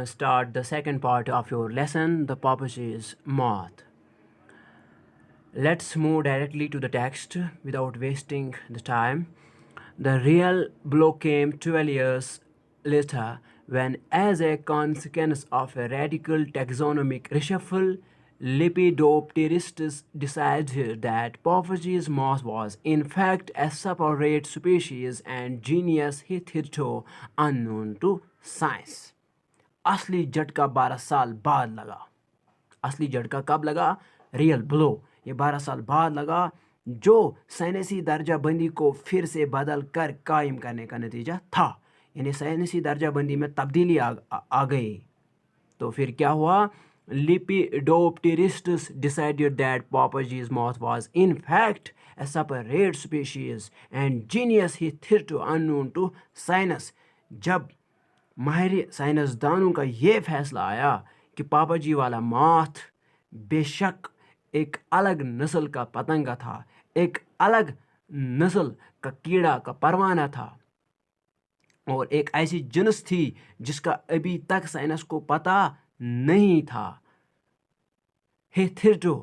start the second part of your lesson, the purpose is math. Let's move directly to the text without wasting the time. The real blow came 12 years later when, as a consequence of a radical taxonomic reshuffle, Lepidopterists decided that Porphyry's moth was in fact a separate species and genus hitherto unknown to science. असली झटका 12 साल बाद लगा. असली झटका कब लगा? Real blow ये 12 साल बाद लगा, जो साइंसी दर्जा बंदी को फिर से बदल कर कायम करने का नतीजा था. यानी साइंसी दर्जा बंदी में तब्दीली आ गई. तो फिर क्या हुआ? Lepidopterists decided that Porphyry's moth was in fact a separate species and genus hitherto unknown to science. जब माहिर साइंसदानों का ये फैसला आया कि पापाजी वाला माथ बेशक एक अलग नस्ल का पतंगा था, एक अलग नस्ल का कीड़ा का परवाना था और एक ऐसी जिनस थी जिसका अभी तक साइंस को पता नहीं था. हिथेरटो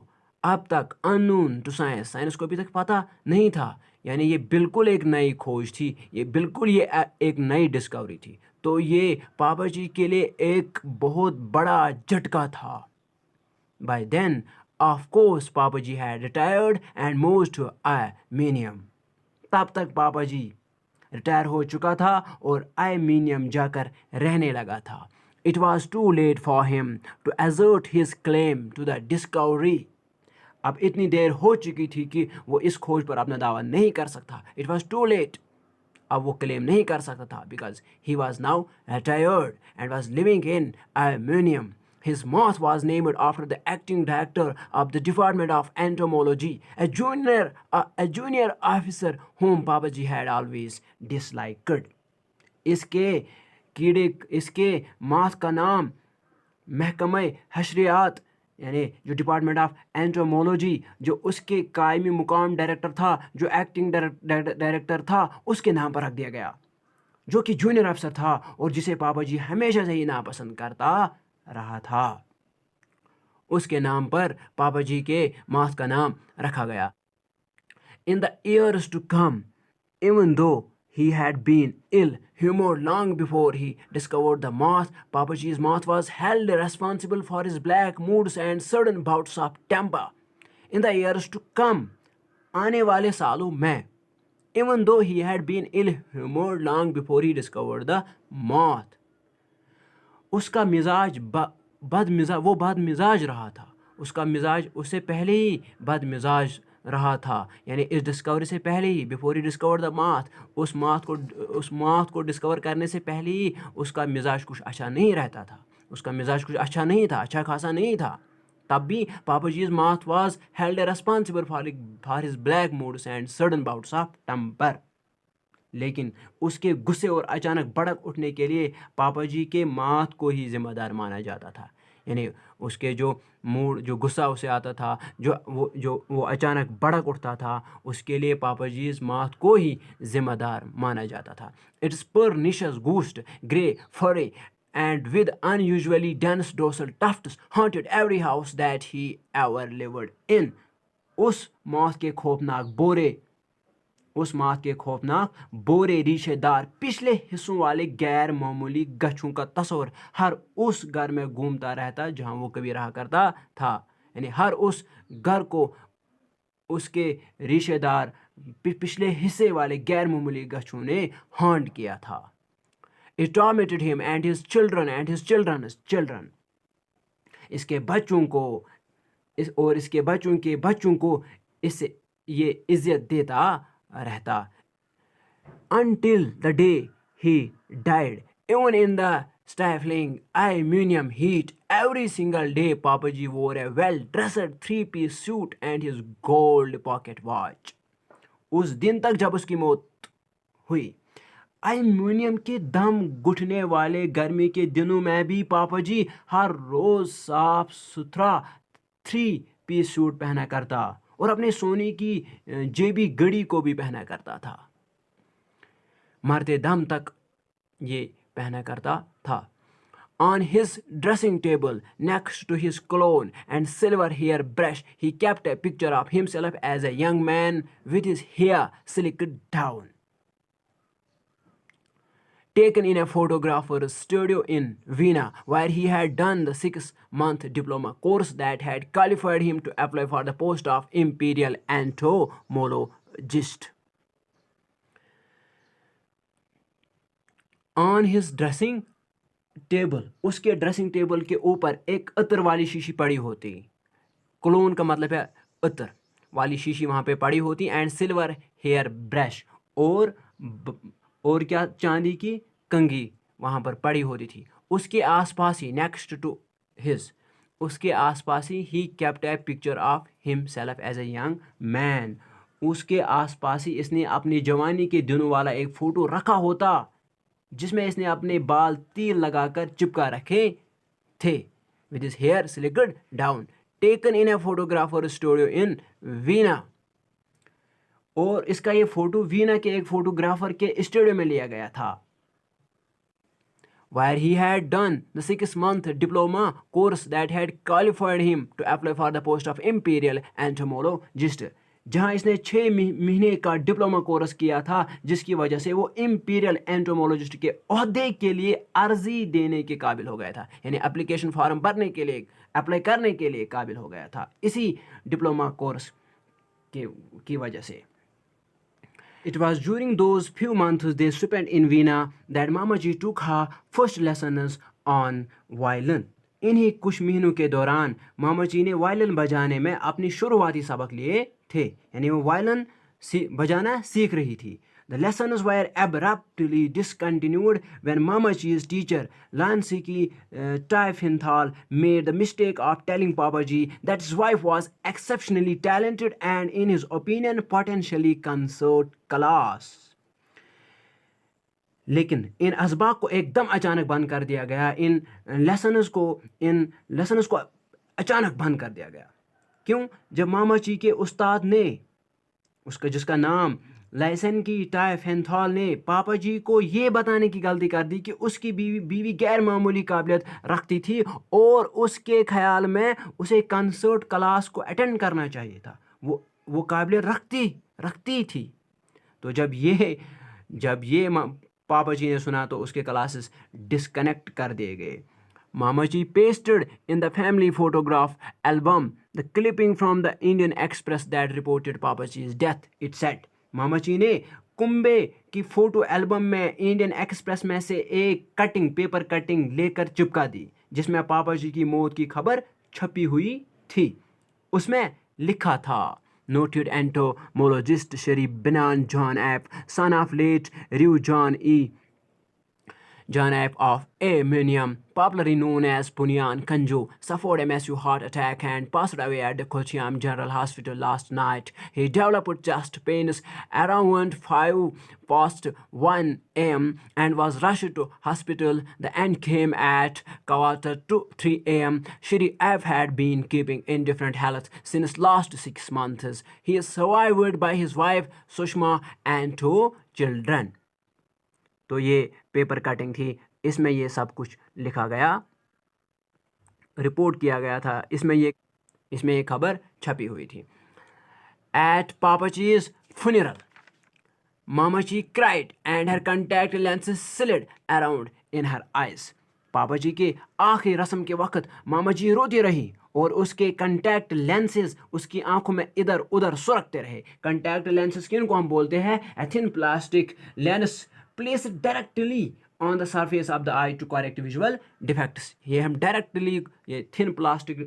अब तक अननोन टू साइंस, साइंस को अभी तक पता नहीं था. यानी ये बिल्कुल एक नई खोज थी, ये बिल्कुल ये एक नई डिस्कवरी थी. तो ये पापाजी के लिए एक बहुत बड़ा झटका था. By then of course Papaji had retired and moved to आर्मेनियम. तब तक पापाजी रिटायर हो चुका था और आर्मेनियम जाकर रहने लगा था. It was too late for him to assert his claim to the discovery. अब इतनी देर हो चुकी थी कि वो इस खोज पर अपना दावा नहीं कर सकता. It was too late. अब वो क्लेम नहीं कर सकता था because he was now retired and was living in Armenium. His moth was named after the acting director of the Department of Entomology, a junior officer whom Papaji had always disliked. इसके माथ का नाम महकमा हशरियात यानी जो department of entomology, जो उसके कायमी मुकाम director था, जो एक्टिंग डायरेक्टर था, उसके नाम पर रख दिया गया, जो कि जूनियर अफसर था और जिसे पापाजी हमेशा से ही नापसंद करता रहा था. उसके नाम पर पापाजी के माथ का नाम रखा गया. In the years to come, even though he had been ill-humored long before he discovered the moth, Papaji's moth was held responsible for his black moods and sudden bouts of temper. In the years to come, आने वाले सालों में, even though he had been ill-humored long before he discovered the moth, उसका मिजाज बदमिजाज रहा था. उसका मिजाज उससे पहले ही बदमिजाज रहा था. यानी इस डिस्कवरी से पहले ही, बिफोर ही डिस्कवर द माथ, उस माथ को डिस्कवर करने से पहले ही उसका मिजाज कुछ अच्छा नहीं रहता था. उसका मिजाज कुछ अच्छा नहीं था, अच्छा खासा नहीं था. तब भी पापाजी's माथ was held responsible for his black moods and sudden bouts of temper. लेकिन उसके गुस्से और अचानक भड़क उठने के लिए पापाजी के माथ को ही जिम्मेदार माना जाता था. यानी उसके जो मूड, जो गुस्सा उसे आता था, जो वो अचानक भड़क उठता था, उसके लिए पापाजी's माथ को ही जिम्मेदार माना जाता था. It's pernicious ghost, grey, furry, and with unusually dense dorsal tufts haunted every house that he ever lived in. उस माथ के खौफनाक बोरे रेशेदार पिछले हिस्सों वाले गैर मामूली गच्छों का तस्वर हर उस घर में घूमता रहता जहां वो कभी रहा करता था. यानी हर उस घर को उसके रेशेदार पिछले हिस्से वाले गैर मामूली गच्छों ने हॉन्ट किया था. It tormented him and his children's children. इसके बच्चों के बच्चों को इससे ये इज्जत देता रहता. Until the day he died, even in the stifling Armenian heat, every single day Papaji wore a well-dressed three-piece suit and his gold pocket watch. उस दिन तक जब उसकी मौत हुई, आर्मेनियम के दम घुटने वाले गर्मी के दिनों में भी पापाजी हर रोज साफ सुथरा 3-piece सूट पहना करता और अपने सोने की जेबी घड़ी को भी पहना करता था. मरते दम तक ये पहना करता था. On his dressing table, next to his cologne and silver hair brush, he kept a picture of himself as a young man with his hair slicked down. Taken in a photographer's studio in Vienna, where he had done the 6-month diploma course that had qualified him to apply for the post of imperial entomologist. On his dressing table, उसके dressing table के ऊपर एक अतर वाली शीशी पड़ी होती, clone का मतलब है अतर वाली शीशी वहाँ पे पड़ी होती, एंड सिल्वर हेयर ब्रश और क्या चांदी की कंघी वहाँ पर पड़ी होती थी. उसके आसपास ही नेक्स्ट टू हिज, उसके आसपास ही kept a picture of himself as a young man. उसके आसपास ही इसने अपनी जवानी के दिनों वाला एक फ़ोटो रखा होता जिसमें इसने अपने बाल तीर लगाकर चिपका रखे थे. With his hair slicked down, taken in a photographer studio in Vienna. और इसका ये फोटो वीना के एक फोटोग्राफर के स्टूडियो में लिया गया था. Where he had done the 6-month diploma course that had qualified him to apply for the post of imperial entomologist. जहाँ इसने 6 महीने का डिप्लोमा कोर्स किया था, जिसकी वजह से वो इम्पीरियल एंटोमोलॉजिस्ट के ओहदे के लिए अर्जी देने के काबिल हो गया था, यानी एप्लीकेशन फॉर्म भरने के लिए, अप्लाई करने के लिए काबिल हो गया था इसी डिप्लोमा कोर्स की वजह से. It was during those few months they spent in Vienna that Mamaji took her first lessons on violin. इन्हीं कुछ महीनों के दौरान मामाजी ने वायलिन बजाने में अपनी शुरुआती सबक लिए थे, यानी वो वायलिन बजाना सीख रही थी. The lessons were abruptly discontinued when Mamaji's teacher, Lansky Tiefenthal, made the mistake of telling Papaji that his wife was exceptionally talented and, in his opinion, potentially concert class. लेकिन इन असबाब को एकदम अचानक बंद कर दिया गया. इन लेसन्स को अचानक बंद कर दिया गया. क्यों? जब मामाजी के उस्ताद ने, जिसका नाम लाइसेंकी टाइफेंथॉल ने, पापा जी को ये बताने की गलती कर दी कि उसकी बीवी गैर मामूली काबिलियत रखती थी और उसके ख्याल में उसे कंसर्ट क्लास को अटेंड करना चाहिए था. वो काबिलियत रखती थी. तो जब ये पापा जी ने सुना तो उसके क्लासेस डिस्कनेक्ट कर दिए गए. Mama ji pasted in the family photograph album the clipping from the Indian Express that reported Papa ji's death. It set, मामा जी ने कुंबे की फोटो एल्बम में इंडियन एक्सप्रेस में से एक पेपर कटिंग लेकर चिपका दी जिसमें पापा जी की मौत की खबर छपी हुई थी. उसमें लिखा था, noted entomologist Sherry Benan John F., son of late Rev. John F. of Ammunium, popularly known as Punyan Kanju, suffered a massive heart attack and passed away at the Kochiam General Hospital last night. He developed chest pains around 1:05 a.m. and was rushed to hospital. The end came at 2:03 a.m. Shri F. had been keeping indifferent health since last 6 months. He is survived by his wife Sushma and 2 children. तो ये paper cutting थी, इसमें ये सब कुछ लिखा गया, report किया गया था, इसमें ये खबर छपी हुई थी. At Papaji's funeral, Mamaji cried and her contact lenses slid around in her eyes. पापाजी के आखिरी रस्म के वक्त मामाजी रोती रही और उसके कंटैक्ट लेंसेज उसकी आंखों में इधर उधर सुरखते रहे. कंटैक्ट लेंसेज किनको हम बोलते हैं? A thin plastic lens placed directly on the surface of the eye to correct visual defects. ये हम डायरेक्टली, ये थिन प्लास्टिक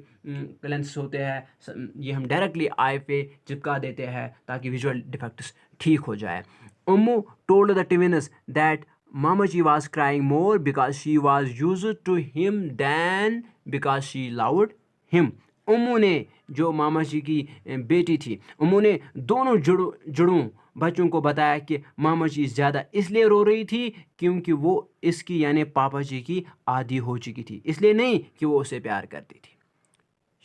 लेंस होते हैं, ये हम डायरेक्टली आई पे चिपका देते हैं ताकि विजुअल डिफेक्ट्स ठीक हो जाए. Ummu told the twins that Mamaji was crying more because she was used to him than because she loved him. उम्मू ने, जो मामाजी की बेटी थी, उम्मू ने दोनों जुड़ों बच्चों को बताया कि मामाजी ज़्यादा इसलिए रो रही थी क्योंकि वो इसकी यानी पापा जी की आदी हो चुकी थी, इसलिए नहीं कि वो उसे प्यार करती थी.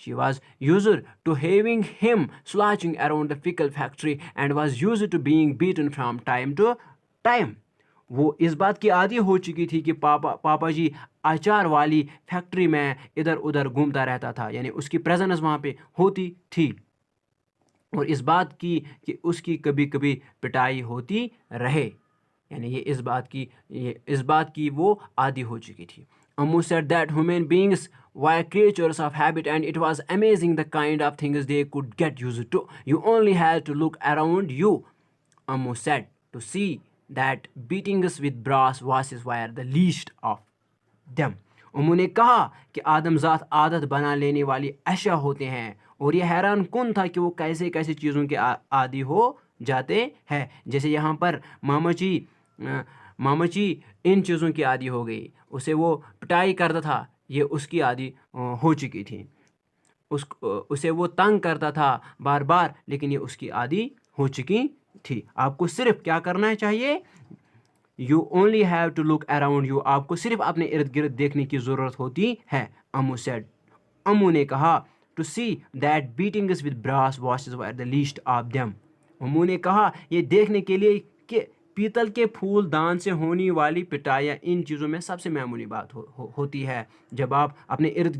She was used to having him slouching around the pickle factory and was used to being beaten from time to time. वो इस बात की आदी हो चुकी थी कि पापा जी अचार वाली फैक्ट्री में इधर उधर घूमता रहता था, यानी उसकी प्रेजेंस वहाँ पे होती थी, और इस बात की कि उसकी कभी कभी पिटाई होती रहे, यानी ये इस बात की वो आदी हो चुकी थी. Ammu said that human beings were creatures of habit and it was amazing the kind of things they could get used to. You only had to look around you, Ammu said, to see that beatings with brass vases were the least of them. अम्मू ने कहा कि आदमजात आदत बना लेने वाली अशया होते हैं, और ये हैरान कुन था कि वो कैसे कैसे चीज़ों के आदी हो जाते हैं. जैसे यहाँ पर मामा जी इन चीज़ों की आदी हो गई, उसे वो पिटाई करता था, ये उसकी आदी हो चुकी थी. उसे वो तंग करता था बार बार, लेकिन ये उसकी आदी हो चुकी थी. आपको सिर्फ क्या करना चाहिए? You only have to look around you. आपको सिर्फ अपने इर्द गिर्द देखने की ज़रूरत होती है. अम्मू सेड, अम्मू ने कहा, to see that beatings with brass vases were the least of them. Ammu ने कहा ये देखने के लिए कि पीतल के फूल दान से होने वाली पिटाइयाँ इन चीज़ों में सबसे मामूली बात होती है. जब आप अपने इर्द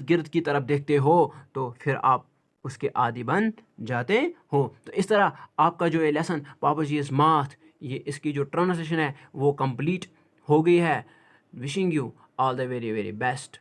गिर्द की तरफ देखते हो तो फिर आप उसके आदी बन जाते हो. तो इस तरह आपका जो ये लेसन पापा जी इज़ माथ, ये इसकी जो ट्रांसलेशन है वो कंप्लीट हो गई है. Wishing you all the very very best.